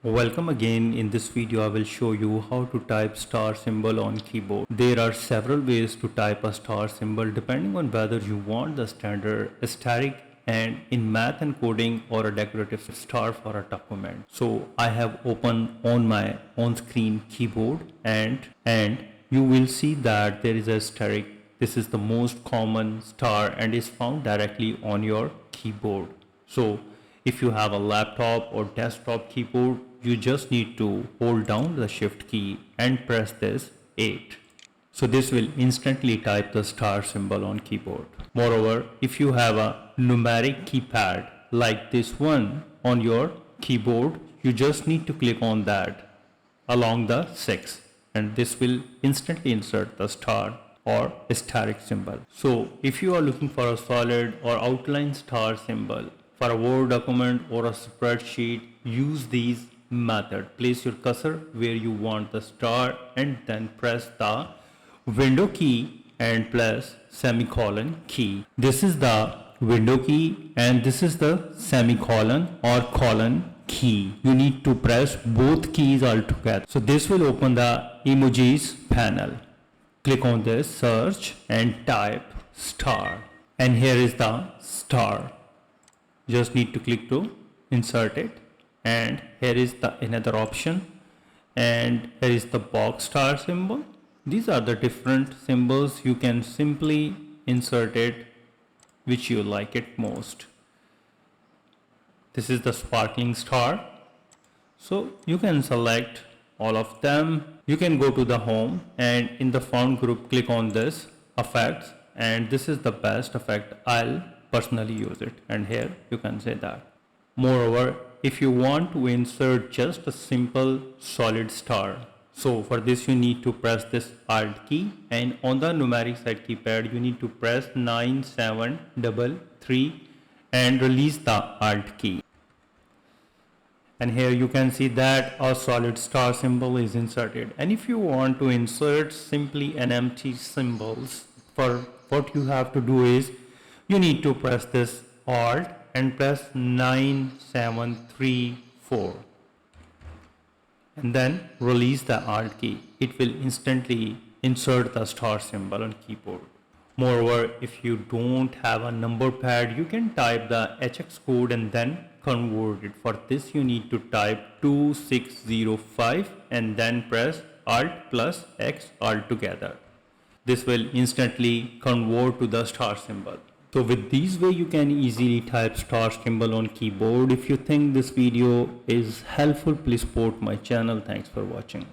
Welcome again. In this video I will show you how to type star symbol on keyboard. There are several ways to type a star symbol depending on whether you want the standard asterisk and in math and coding or a decorative star for a document. So I have opened on my on-screen keyboard and you will see that there is a asterisk. This is the most common star and is found directly on your keyboard. So if you have a laptop or desktop keyboard, you just need to hold down the shift key and press this 8. So this will instantly type the star symbol on keyboard. Moreover, if you have a numeric keypad like this one on your keyboard, you just need to click on that along the 6 and this will instantly insert the star or asterisk symbol. So if you are looking for a solid or outline star symbol for a Word document or a spreadsheet, use these methods. Place your cursor where you want the star and then press the window key and press semicolon key. This is the window key and this is the semicolon or colon key. You need to press both keys all together. So this will open the emojis panel. Click on this, search and type star, and here is the star. Just need to click to insert it, and here is the another option, and here is the box star symbol. These are the different symbols. You can simply insert it which you like it most. This is the sparkling star, so you can select all of them. You can go to the home and in the font group click on this effects, and this is the best effect. I'll personally use it, and here you can say that. Moreover, if you want to insert just a simple solid star, so for this you need to press this Alt key, and on the numeric side keypad you need to press 9733 and release the Alt key. And here you can see that a solid star symbol is inserted. And if you want to insert simply an empty symbols, for what you have to do is you need to press this Alt and press 9734 and then release the Alt key. It will instantly insert the star symbol on keyboard. Moreover, if you don't have a number pad, you can type the HX code and then convert it. For this you need to type 2605 and then press Alt plus X all together. This will instantly convert to the star symbol. So with these way you can easily type star symbol on keyboard. If you think this video is helpful, please support my channel. Thanks for watching.